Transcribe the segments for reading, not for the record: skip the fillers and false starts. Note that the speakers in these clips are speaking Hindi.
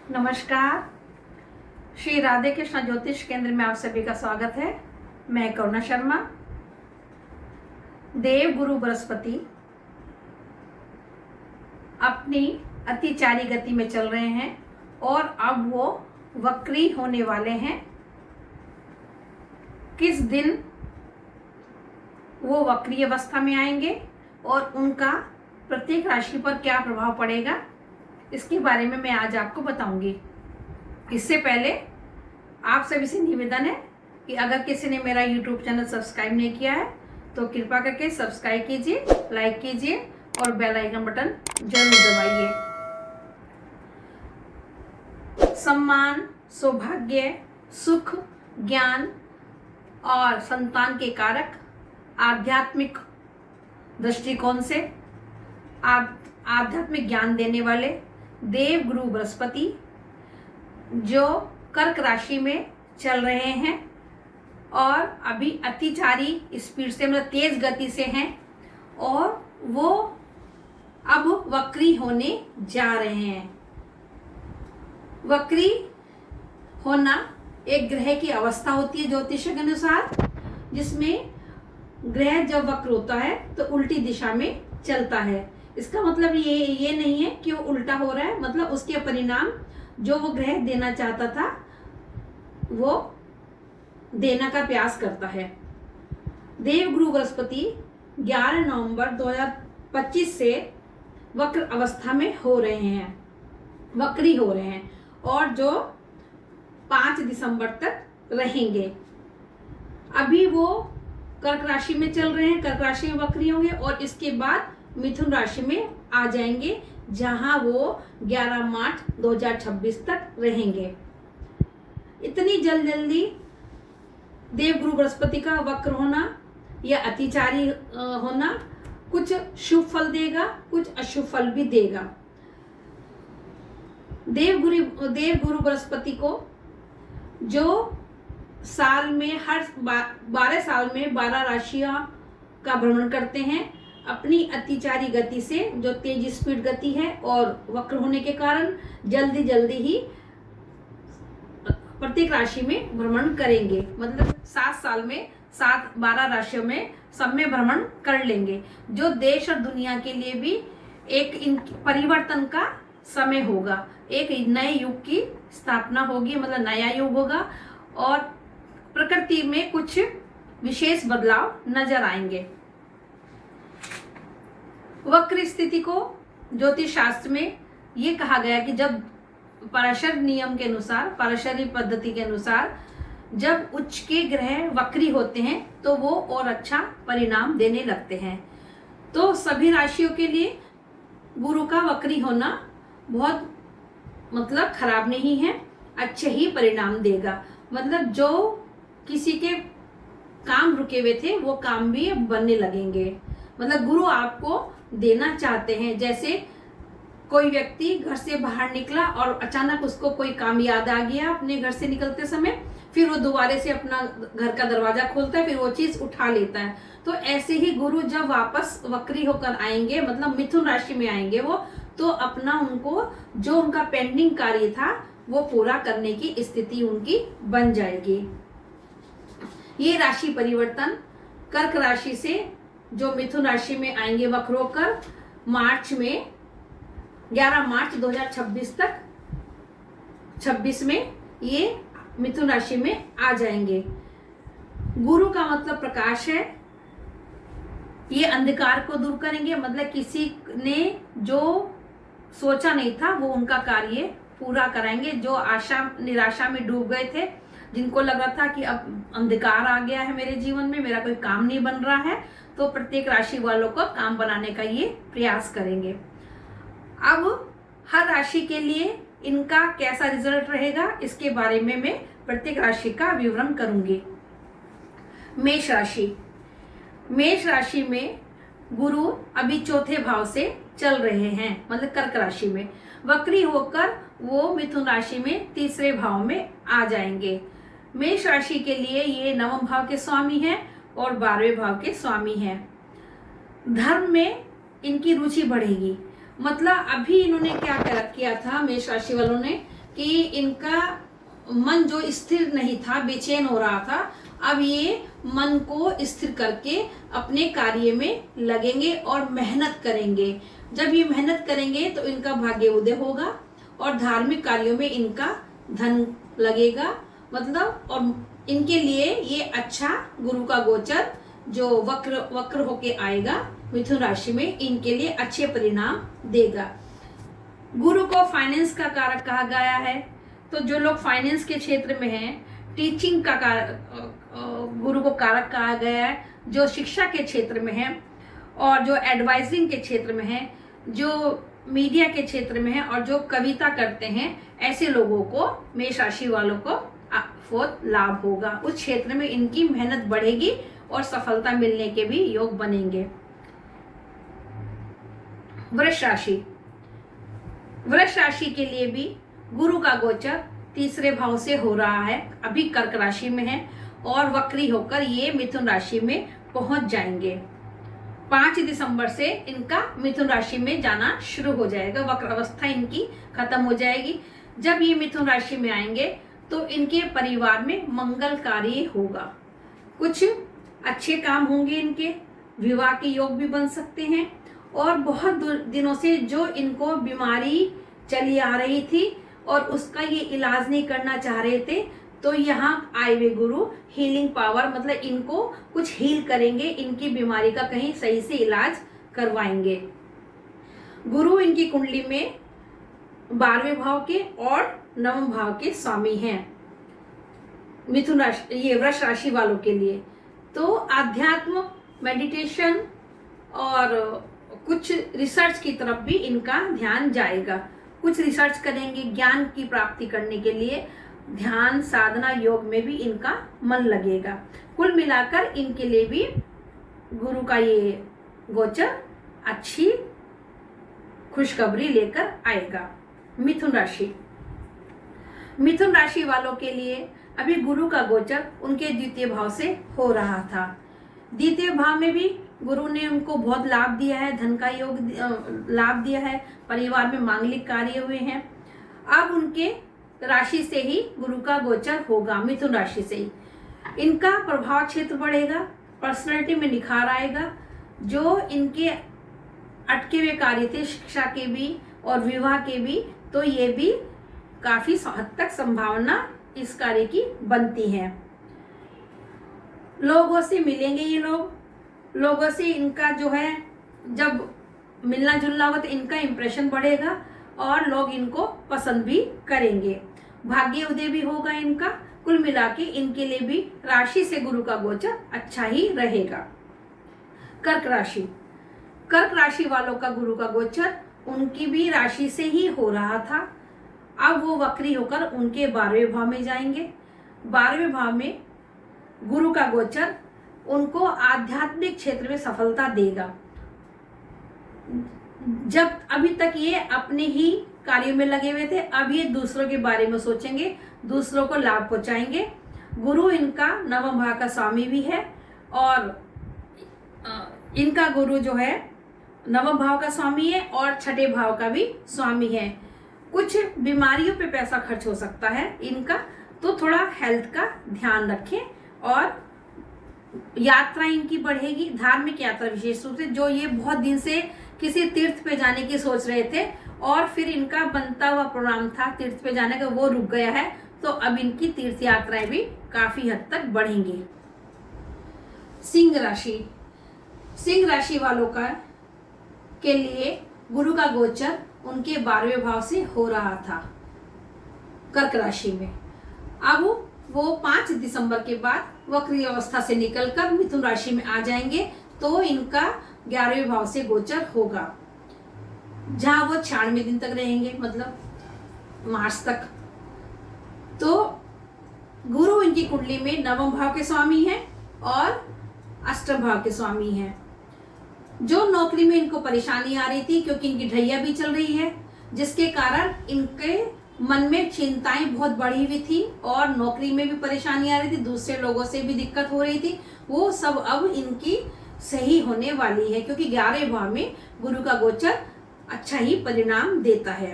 नमस्कार। श्री राधे कृष्ण ज्योतिष केंद्र में आप सभी का स्वागत है। मैं करुणा शर्मा। देव गुरु बृहस्पति अपनी अतिचारी गति में चल रहे हैं और अब वो वक्री होने वाले हैं। किस दिन वो वक्री अवस्था में आएंगे और उनका प्रत्येक राशि पर क्या प्रभाव पड़ेगा, इसके बारे में मैं आज आपको बताऊंगी। इससे पहले आप सभी से निवेदन है कि अगर किसी ने मेरा YouTube चैनल सब्सक्राइब नहीं किया है तो कृपा करके सब्सक्राइब कीजिए, लाइक कीजिए और बेल आइकन बटन जरूर दबाइए। सम्मान, सौभाग्य, सुख, ज्ञान और संतान के कारक आध्यात्मिक दृष्टिकोण से आध्यात्मिक ज्ञान देने वाले देव गुरु बृहस्पति जो कर्क राशि में चल रहे हैं और अभी अतिचारी स्पीड से मतलब तेज गति से हैं और वो अब वक्री होने जा रहे हैं। वक्री होना एक ग्रह की अवस्था होती है ज्योतिष के अनुसार, जिसमें ग्रह जब वक्र होता है तो उल्टी दिशा में चलता है। इसका मतलब ये नहीं है कि वो उल्टा हो रहा है, मतलब उसके परिणाम जो वो ग्रह देना चाहता था वो देना का प्रयास करता है। देव गुरु बृहस्पति 11 नवंबर 2025 से वक्र अवस्था में हो रहे हैं, वक्री हो रहे हैं और जो 5 दिसंबर तक रहेंगे। अभी वो कर्क राशि में चल रहे हैं, कर्क राशि में वक्री होंगे और इसके बाद मिथुन राशि में आ जाएंगे, जहां वो 11 मार्च 2026 तक रहेंगे। इतनी जल्दी देव गुरु बृहस्पति का वक्र होना या अतिचारी होना कुछ शुभ फल देगा, कुछ अशुभ फल भी देगा। देव गुरु बृहस्पति को जो साल में हर 12 साल में 12 राशियां का भ्रमण करते हैं, अपनी अतिचारी गति से जो तेज स्पीड गति है और वक्र होने के कारण जल्दी ही प्रत्येक राशि में भ्रमण करेंगे। मतलब 7 साल में 12 राशियों में सब में भ्रमण कर लेंगे, जो देश और दुनिया के लिए भी एक परिवर्तन का समय होगा। एक नए युग की स्थापना होगी, मतलब नया युग होगा और प्रकृति में कुछ विशेष बदलाव नजर आएंगे। वक्र स्थिति को ज्योतिष शास्त्र में ये कहा गया कि जब पराशर नियम के अनुसार, पराशरी पद्धति के अनुसार जब उच्च के ग्रह वक्री होते हैं तो वो और अच्छा परिणाम देने लगते हैं। तो सभी राशियों के लिए गुरु का वक्री होना बहुत मतलब खराब नहीं है, अच्छे ही परिणाम देगा। मतलब जो किसी के काम रुके हुए थे वो काम भी बनने लगेंगे। मतलब गुरु आपको देना चाहते हैं। जैसे कोई व्यक्ति घर से बाहर निकला और अचानक उसको कोई काम याद आ गया अपने घर से निकलते समय, फिर वो दोबारा से अपना घर का दरवाजा खोलता है, फिर वो चीज उठा लेता है। तो ऐसे ही गुरु जब वापस वक्री होकर आएंगे, मतलब मिथुन राशि में आएंगे वो, तो अपना उनको जो उनका पेंडिंग कार्य था वो पूरा करने की स्थिति उनकी बन जाएगी। ये राशि परिवर्तन कर्क राशि से जो मिथुन राशि में आएंगे वक्र होकर मार्च में 11 मार्च 2026 तक 26 में ये मिथुन राशि में आ जाएंगे। गुरु का मतलब प्रकाश है, ये अंधकार को दूर करेंगे। मतलब किसी ने जो सोचा नहीं था वो उनका कार्य पूरा कराएंगे। जो आशा निराशा में डूब गए थे, जिनको लग रहा था कि अब अंधकार आ गया है मेरे जीवन में, मेरा कोई काम नहीं बन रहा है, तो प्रत्येक राशि वालों को काम बनाने का ये प्रयास करेंगे। अब हर राशि के लिए इनका कैसा रिजल्ट रहेगा इसके बारे में मैं प्रत्येक राशि का विवरण करूंगी। मेष राशि, मेष राशि में गुरु अभी चौथे भाव से चल रहे हैं, मतलब कर्क राशि में वक्री होकर वो मिथुन राशि में तीसरे भाव में आ जाएंगे। मेष राशि के लिए ये नवम भाव के स्वामी हैं और 12वें भाव के स्वामी हैं। धर्म में इनकी रुचि बढ़ेगी। मतलब अभी इन्होंने क्या किया था मेष राशि वालों ने कि इनका मन जो स्थिर नहीं था, बेचैन हो रहा था, अब ये मन को स्थिर करके अपने कार्य में लगेंगे और मेहनत करेंगे। जब ये मेहनत करेंगे तो इनका भाग्य उदय होगा और धार्मिक कार्यों में इनका धन लगेगा, मतलब, और इनके लिए ये अच्छा गुरु का गोचर जो वक्र होके आएगा मिथुन राशि में, इनके लिए अच्छे परिणाम देगा। गुरु को फाइनेंस का कारक कहा गया है, तो जो लोग फाइनेंस के क्षेत्र में हैं, टीचिंग का गुरु को कारक कहा गया है, जो शिक्षा के क्षेत्र में है और जो एडवाइजिंग के क्षेत्र में है, जो मीडिया के क्षेत्र में है और जो कविता करते हैं, ऐसे लोगों को, मेष राशि वालों को बहुत लाभ होगा। उस क्षेत्र में इनकी मेहनत बढ़ेगी और सफलता मिलने के भी योग बनेंगे। वृष राशि, वृष राशि के लिए भी गुरु का गोचर तीसरे भाव से हो रहा है, अभी कर्क राशि में है और वक्री होकर ये मिथुन राशि में पहुंच जाएंगे। 5 दिसंबर से इनका मिथुन राशि में जाना शुरू हो जाएगा, वक्र अवस्था इनकी खत्म हो जाएगी। जब ये मिथुन राशि में आएंगे तो इनके परिवार में मंगल कार्य होगा, कुछ अच्छे काम होंगे, इनके विवाह के योग भी बन सकते हैं और बहुत दिनों से जो इनको बीमारी चली आ रही थी और उसका ये इलाज नहीं करना चाह रहे थे, तो यहाँ आए हुए गुरु हीलिंग पावर, मतलब इनको कुछ हील करेंगे, इनकी बीमारी का कहीं सही से इलाज करवाएंगे। गुरु इनकी कुंडली में 12वें भाव के और 9वें भाव के स्वामी हैं मिथुन राशि, ये वृष राशि वालों के लिए। तो आध्यात्म, मेडिटेशन और कुछ रिसर्च की तरफ भी इनका ध्यान जाएगा, कुछ रिसर्च करेंगे, ज्ञान की प्राप्ति करने के लिए ध्यान, साधना, योग में भी इनका मन लगेगा। कुल मिलाकर इनके लिए भी गुरु का ये गोचर अच्छी खुशखबरी लेकर आएगा। मिथुन राशि, मिथुन राशि वालों के लिए अभी गुरु का गोचर उनके द्वितीय भाव से हो रहा था। द्वितीय भाव में भी गुरु ने उनको बहुत लाभ दिया है, धन का योग लाभ दिया है, परिवार में मांगलिक कार्य हुए हैं। अब उनके राशि से ही गुरु का गोचर होगा, मिथुन राशि से ही इनका प्रभाव क्षेत्र बढ़ेगा, पर्सनैलिटी में निखार आएगा। जो इनके अटके हुए कार्य थे, शिक्षा के भी और विवाह के भी, तो ये भी काफी हद तक संभावना इस कार्य की बनती है। लोगों से मिलेंगे ये लोगों से इनका जो है, जब मिलना जुलना होगा तो इनका इंप्रेशन बढ़ेगा और लोग इनको पसंद भी करेंगे। भाग्य उदय भी होगा इनका। कुल मिला के इनके लिए भी राशि से गुरु का गोचर अच्छा ही रहेगा। कर्क राशि, कर्क राशि वालों का गुरु का गोचर उनकी भी राशि से ही हो रहा था, अब वो वक्री होकर उनके 12वें भाव में जाएंगे। 12वें भाव में गुरु का गोचर उनको आध्यात्मिक क्षेत्र में सफलता देगा। जब अभी तक ये अपने ही कार्यों में लगे हुए थे, अब ये दूसरों के बारे में सोचेंगे, दूसरों को लाभ पहुंचाएंगे। गुरु इनका 9वें भाव का स्वामी भी है और इनका गुरु जो है 9वें भाव का स्वामी है और 6ठे भाव का भी स्वामी है। कुछ बीमारियों पे पैसा खर्च हो सकता है इनका, तो थोड़ा हेल्थ का ध्यान रखें। और यात्रा इनकी बढ़ेगी, धार्मिक यात्रा विशेष रूप से, जो ये बहुत दिन से किसी तीर्थ पे जाने की सोच रहे थे और फिर इनका बनता हुआ प्रोग्राम था तीर्थ पे जाने का, वो रुक गया है, तो अब इनकी तीर्थ यात्राएं भी काफी हद तक बढ़ेंगी। सिंह राशि, सिंह राशि वालों का के लिए गुरु का गोचर उनके 12वें भाव से हो रहा था कर्क राशि में। अब वो 5 दिसंबर के बाद वक्री अवस्था से निकलकर मिथुन राशि में आ जाएंगे, तो इनका 11वें भाव से गोचर होगा, जहां वो 96 दिन तक रहेंगे, मतलब मार्च तक। तो गुरु इनकी कुंडली में 9वें भाव के स्वामी हैं और 8वें भाव के स्वामी हैं। जो नौकरी में इनको परेशानी आ रही थी, क्योंकि इनकी ढैया भी चल रही है, जिसके कारण इनके मन में चिंताएं बहुत बढ़ी हुई थी और नौकरी में भी परेशानी आ रही थी, दूसरे लोगों से भी दिक्कत हो रही थी, वो सब अब इनकी सही होने वाली है, क्योंकि 11वें भाव में गुरु का गोचर अच्छा ही परिणाम देता है।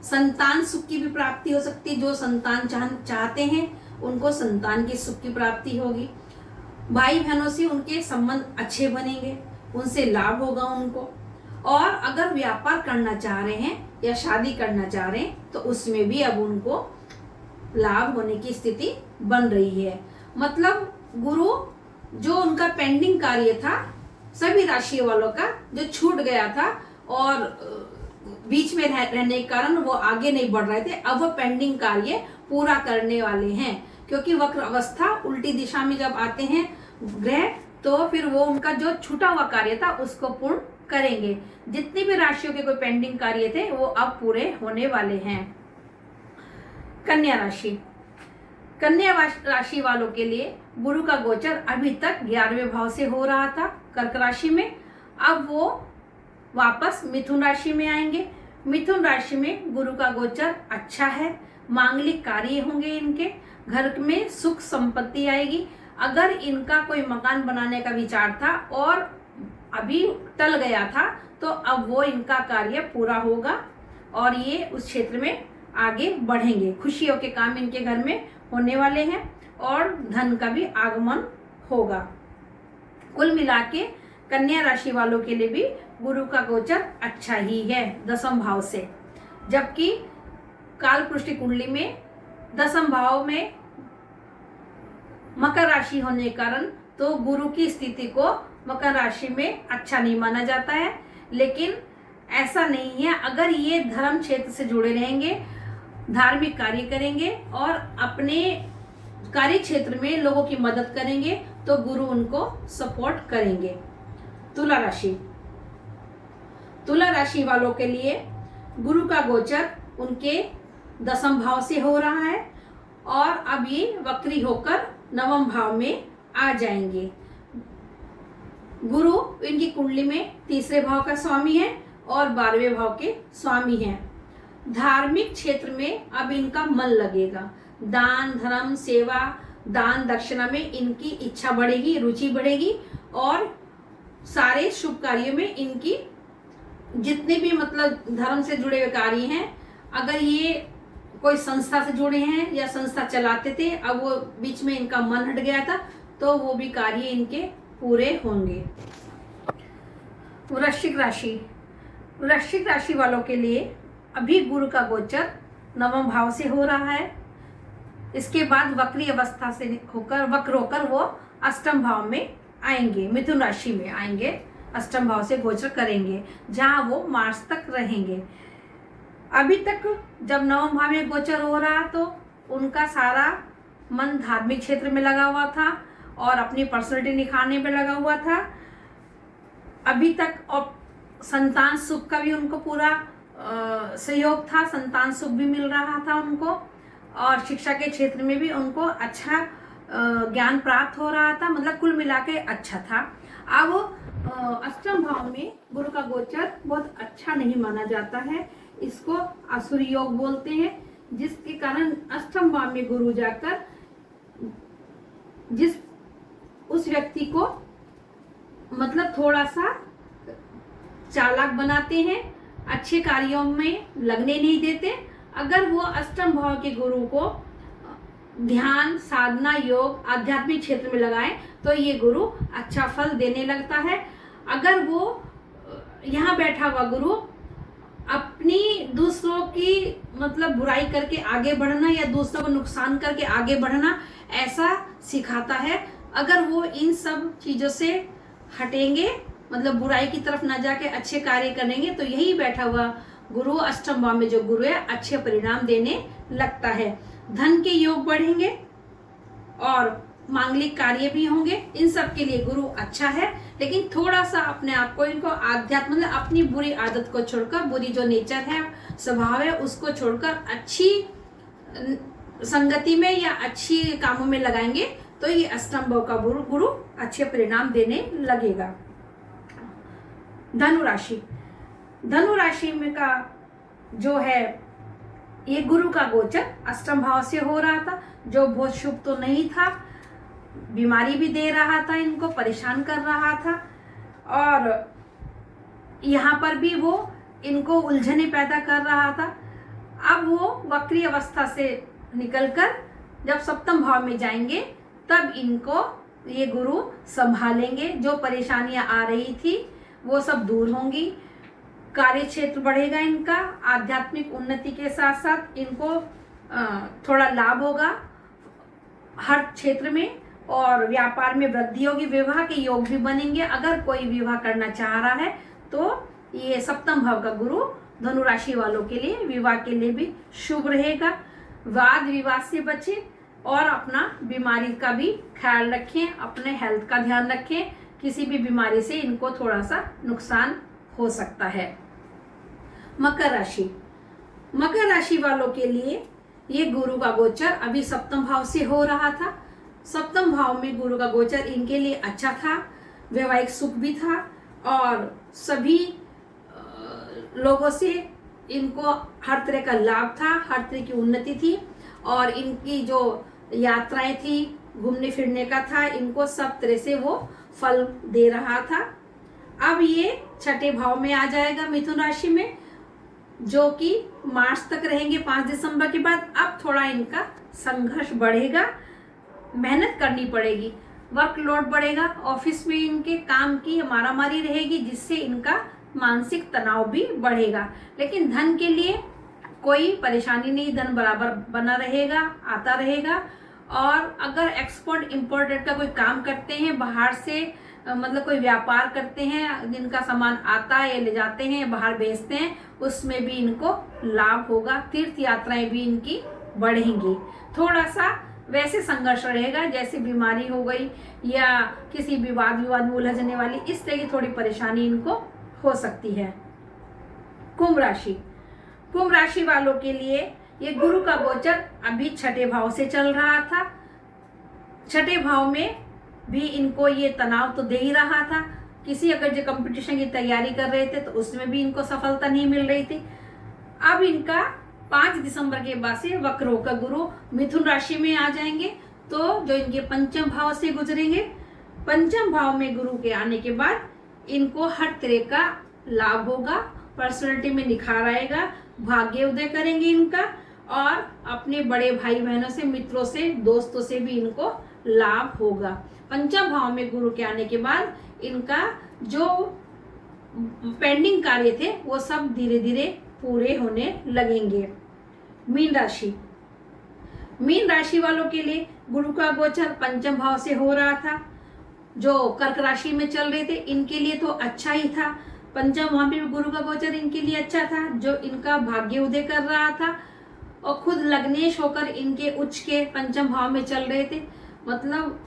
संतान सुख की भी प्राप्ति हो सकती है। जो संतान चाहते हैं उनको संतान की सुख की प्राप्ति होगी। भाई बहनों से उनके संबंध अच्छे बनेंगे, उनसे लाभ होगा उनको। और अगर व्यापार करना चाह रहे हैं या शादी करना चाह रहे हैं तो उसमें भी अब उनको लाभ होने की स्थिति बन रही है। मतलब गुरु जो उनका पेंडिंग कार्य था, सभी राशि वालों का जो छूट गया था और बीच में रहने के कारण वो आगे नहीं बढ़ रहे थे, अब वो पेंडिंग कार्य पूरा करने वाले हैं। क्योंकि वक्र अवस्था उल्टी दिशा में जब आते हैं ग्रह, तो फिर वो उनका जो छूटा हुआ कार्य था उसको पूर्ण करेंगे। जितनी भी राशियों के कोई पेंडिंग कार्य थे वो अब पूरे होने वाले हैं। कन्या राशि, कन्या राशि वालों के लिए गुरु का गोचर अभी तक 11वें भाव से हो रहा था कर्क राशि में, अब वो वापस मिथुन राशि में आएंगे। मिथुन राशि में गुरु का गोचर अच्छा है, मांगलिक कार्य होंगे, इनके घर में सुख संपत्ति आएगी। अगर इनका कोई मकान बनाने का विचार था और अभी टल गया था तो अब वो इनका कार्य पूरा होगा और ये उस क्षेत्र में आगे बढ़ेंगे। खुशियों के काम इनके घर में होने वाले हैं और धन का भी आगमन होगा। कुल मिला के कन्या राशि वालों के लिए भी गुरु का गोचर अच्छा ही है 10वें भाव से। जबकि काल पुष्टि कुंडली में 10वें भाव में मकर राशि होने के कारण तो गुरु की स्थिति को मकर राशि में अच्छा नहीं माना जाता है। लेकिन ऐसा नहीं है, अगर ये धर्म क्षेत्र से जुड़े रहेंगे, धार्मिक कार्य करेंगे और अपने कार्य क्षेत्र में लोगों की मदद करेंगे तो गुरु उनको सपोर्ट करेंगे। तुला राशि, तुला राशि वालों के लिए गुरु का गोचर उनके 10वें भाव से हो रहा है और अब ये वक्री होकर 9वें भाव में आ जाएंगे। गुरु इनकी कुंडली में 3रे भाव का स्वामी है और 12वें भाव के स्वामी हैं। धार्मिक क्षेत्र में अब इनका मन लगेगा। दान धर्म सेवा दान दक्षिणा में इनकी इच्छा बढ़ेगी, रुचि बढ़ेगी और सारे शुभ कार्यों में इनकी जितने भी मतलब धर्म से जुड़े हुए कार्य हैं, अगर ये कोई संस्था से जुड़े हैं या संस्था चलाते थे, अब वो बीच में इनका मन हट गया था तो वो भी कार्य इनके पूरे होंगे। वृश्चिक राशि, वृश्चिक राशि वालों के लिए अभी गुरु का गोचर 9वें भाव से हो रहा है। इसके बाद वक्री अवस्था से होकर वक्र होकर वो 8वें भाव में आएंगे, मिथुन राशि में आएंगे, 8वें भाव से गोचर करेंगे जहां वो मार्च तक रहेंगे। अभी तक जब 9वें भाव में गोचर हो रहा तो उनका सारा मन धार्मिक क्षेत्र में लगा हुआ था और अपनी पर्सनैलिटी निखारने पे लगा हुआ था अभी तक। और संतान सुख का भी उनको पूरा सहयोग था, संतान सुख भी मिल रहा था उनको और शिक्षा के क्षेत्र में भी उनको अच्छा ज्ञान प्राप्त हो रहा था। मतलब कुल मिला के अच्छा था। अब 8वें भाव में गुरु का गोचर बहुत अच्छा नहीं माना जाता है, इसको असुर योग बोलते हैं, जिसके कारण 8वें भाव में गुरु जाकर जिस उस व्यक्ति को मतलब थोड़ा सा चालाक बनाते हैं, अच्छे कार्यों में लगने नहीं देते। अगर वो 8वें भाव के गुरु को ध्यान साधना योग आध्यात्मिक क्षेत्र में लगाएं तो ये गुरु अच्छा फल देने लगता है। अगर वो यहाँ बैठा हुआ गुरु अपनी दूसरों की मतलब बुराई करके आगे बढ़ना या दूसरों को नुकसान करके आगे बढ़ना ऐसा सिखाता है, अगर वो इन सब चीज़ों से हटेंगे मतलब बुराई की तरफ ना जाके अच्छे कार्य करेंगे तो यही बैठा हुआ गुरु 8वें भाव में जो गुरु है अच्छे परिणाम देने लगता है। धन के योग बढ़ेंगे और मांगलिक कार्य भी होंगे। इन सब के लिए गुरु अच्छा है, लेकिन थोड़ा सा अपने आप को इनको आध्यात्म मतलब अपनी बुरी आदत को छोड़कर, बुरी जो नेचर है स्वभाव है उसको छोड़कर अच्छी संगति में या अच्छी कामों में लगाएंगे तो ये 8वें भाव का गुरु अच्छे परिणाम देने लगेगा। धनु राशि, धनु राशि में का जो है ये गुरु का गोचर 8वें भाव से हो रहा था, जो बहुत शुभ तो नहीं था, बीमारी भी दे रहा था, इनको परेशान कर रहा था और यहाँ पर भी वो इनको उलझने पैदा कर रहा था। अब वो वक्री अवस्था से निकलकर जब सप्तम भाव में जाएंगे तब इनको ये गुरु संभालेंगे। जो परेशानियां आ रही थी वो सब दूर होंगी, कार्य क्षेत्र बढ़ेगा इनका, आध्यात्मिक उन्नति के साथ साथ इनको थोड़ा लाभ होगा हर क्षेत्र में, और व्यापार में वृद्धि होगी, विवाह के योग भी बनेंगे। अगर कोई विवाह करना चाह रहा है तो ये सप्तम भाव का गुरु धनु राशि वालों के लिए विवाह के लिए भी शुभ रहेगा। वाद विवाद से बचें और अपना बीमारी का भी ख्याल रखें, अपने हेल्थ का ध्यान रखें। किसी भी बीमारी से इनको थोड़ा सा नुकसान हो सकता है। मकर राशि, मकर राशि वालों के लिए ये गुरु का गोचर अभी सप्तम भाव से हो रहा था। सप्तम भाव में गुरु का गोचर इनके लिए अच्छा था, वैवाहिक सुख भी था और सभी लोगों से इनको हर तरह का लाभ था, हर तरह की उन्नति थी और इनकी जो यात्राएं थी, घूमने फिरने का था, इनको सब तरह से वो फल दे रहा था। अब ये छठे भाव में आ जाएगा मिथुन राशि में, जो कि मार्च तक रहेंगे 5 दिसंबर के बाद। अब थोड़ा इनका संघर्ष बढ़ेगा, मेहनत करनी पड़ेगी, वर्कलोड बढ़ेगा, ऑफिस में इनके काम की मारामारी रहेगी जिससे इनका मानसिक तनाव भी बढ़ेगा। लेकिन धन के लिए कोई परेशानी नहीं, धन बराबर बना रहेगा, आता रहेगा। और अगर एक्सपोर्ट इम्पोर्टेड का कोई काम करते हैं, बाहर से मतलब कोई व्यापार करते हैं, जिनका सामान आता है ले जाते हैं, बाहर बेचते हैं, उसमें भी इनको लाभ होगा। तीर्थ यात्राएं भी इनकी बढ़ेंगी। थोड़ा सा वैसे संघर्ष रहेगा जैसे बीमारी हो गई या किसी विवाद में उलझने वाली, इस तरह की थोड़ी परेशानी इनको हो सकती है। कुंभ राशि, कुंभ राशि वालों के लिए ये गुरु का गोचर अभी छठे भाव से चल रहा था। छठे भाव में भी इनको ये तनाव तो दे ही रहा था। किसी अगर जो कंपटीशन की तैयारी कर रहे थे तो उसमें भी इनको सफलता नहीं मिल रही थी। अब इनका 5 दिसंबर के बाद से वक्र होकर गुरु मिथुन राशि में आ जाएंगे, तो जो इनके पंचम भाव से गुजरेंगे। पंचम भाव में गुरु के आने के बाद इनको हर तरह का लाभ होगा, पर्सनैलिटी में निखार आएगा, भाग्य उदय करेंगे इनका और अपने बड़े भाई बहनों से, मित्रों से, दोस्तों से भी इनको लाभ होगा। पंचम भाव में गुरु के आने के बाद इनका जो पेंडिंग कार्य थे वो सब धीरे धीरे पूरे होने लगेंगे। मीन राशि, मीन राशि वालों के लिए गुरु का गोचर पंचम भाव से हो रहा था। जो कर्क राशि में चल रहे थे इनके लिए तो अच्छा ही था। पंचम भाव में गुरु का गोचर इनके लिए अच्छा था, जो इनका भाग्य उदय कर रहा था और खुद लग्नेश होकर इनके उच्च के पंचम भाव में चल रहे थे। मतलब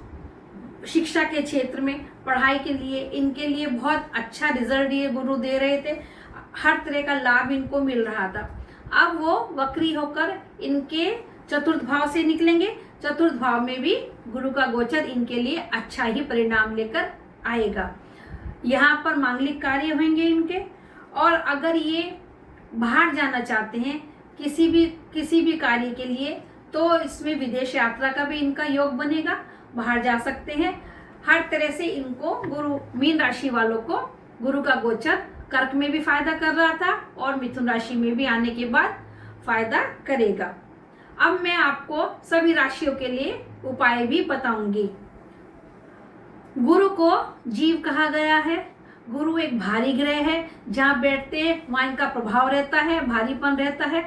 शिक्षा के क्षेत्र में, पढ़ाई के लिए इनके लिए बहुत अच्छा रिजल्ट ये गुरु दे रहे थे, हर तरह का लाभ इनको मिल रहा था। अब वो वक्री होकर इनके चतुर्थ भाव से निकलेंगे। चतुर्थ भाव में भी गुरु का गोचर इनके लिए अच्छा ही परिणाम लेकर आएगा। यहाँ पर मांगलिक कार्य होंगे इनके, और अगर ये बाहर जाना चाहते हैं किसी भी कार्य के लिए तो इसमें विदेश यात्रा का भी इनका योग बनेगा, बाहर जा सकते हैं। हर तरह से इनको गुरु, मीन राशि वालों को गुरु का गोचर कर्क में भी फायदा कर रहा था और मिथुन राशि में भी आने के बाद फायदा करेगा। अब मैं आपको सभी राशियों के लिए उपाय भी बताऊंगी। गुरु को जीव कहा गया है। गुरु एक भारी ग्रह है, जहाँ बैठते हैं वहाँ इनका प्रभाव रहता है, भारीपन रहता है।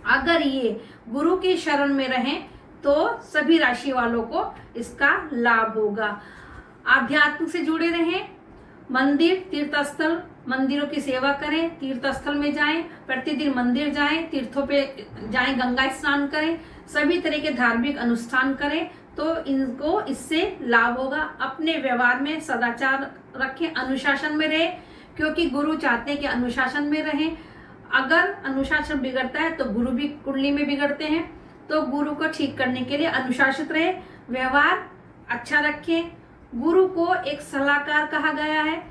अगर ये गुरु की शरण में रहें तो सभी राशि वालों को इसका लाभ होगा। आध्यात्म से जुड़े रहें, मंदिर, तीर्थस्थल, मंदिरों की सेवा करें, तीर्थस्थल में जाएं, प्रतिदिन मंदिर जाएं, तीर्थों पे जाएं, गंगा स्नान करें, सभी तरह के धार्मिक अनुष्ठान करें तो इनको इससे लाभ होगा। अपने व्यवहार में सदाचार रखें, अनुशासन में रहें, क्योंकि गुरु चाहते हैं कि अनुशासन में रहें। अगर अनुशासन बिगड़ता है तो गुरु भी कुंडली में बिगड़ते हैं, तो गुरु को ठीक करने के लिए अनुशासित रहे, व्यवहार अच्छा रखें। गुरु को एक सलाहकार कहा गया है।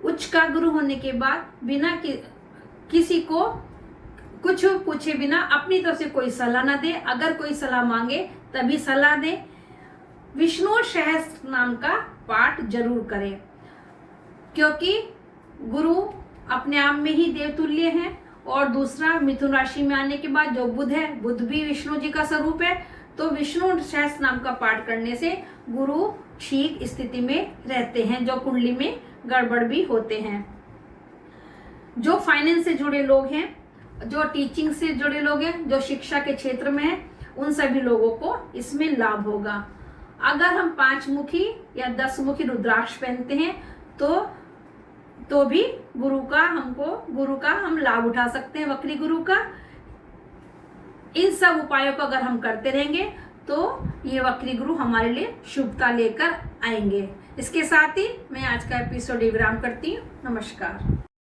उच्च का गुरु होने के बाद बिना किसी को कुछ पूछे बिना अपनी तरफ से कोई सलाह ना दे, अगर कोई सलाह मांगे तभी सलाह दे। विष्णु सहस्त्र नाम का पाठ जरूर करें, क्योंकि गुरु अपने आप में ही देवतुल्य हैं और दूसरा मिथुन राशि में आने के बाद जो बुध है, बुध भी विष्णु जी का स्वरूप है, तो विष्णु सहस्त्र नाम का पाठ करने से गुरु ठीक स्थिति में रहते हैं, जो कुंडली में गड़बड़ भी होते हैं। जो फाइनेंस से जुड़े लोग हैं, जो टीचिंग से जुड़े लोग हैं, जो शिक्षा के क्षेत्र में हैं, उन सभी लोगों को इसमें लाभ होगा। अगर हम 5 मुखी या 10 मुखी रुद्राक्ष पहनते हैं तो भी गुरु का हम लाभ उठा सकते हैं, वक्री गुरु का। इन सब उपायों को अगर हम करते रहेंगे तो ये वक्री गुरु हमारे लिए शुभता लेकर आएंगे। इसके साथ ही मैं आज का एपिसोड विराम करती हूँ। नमस्कार।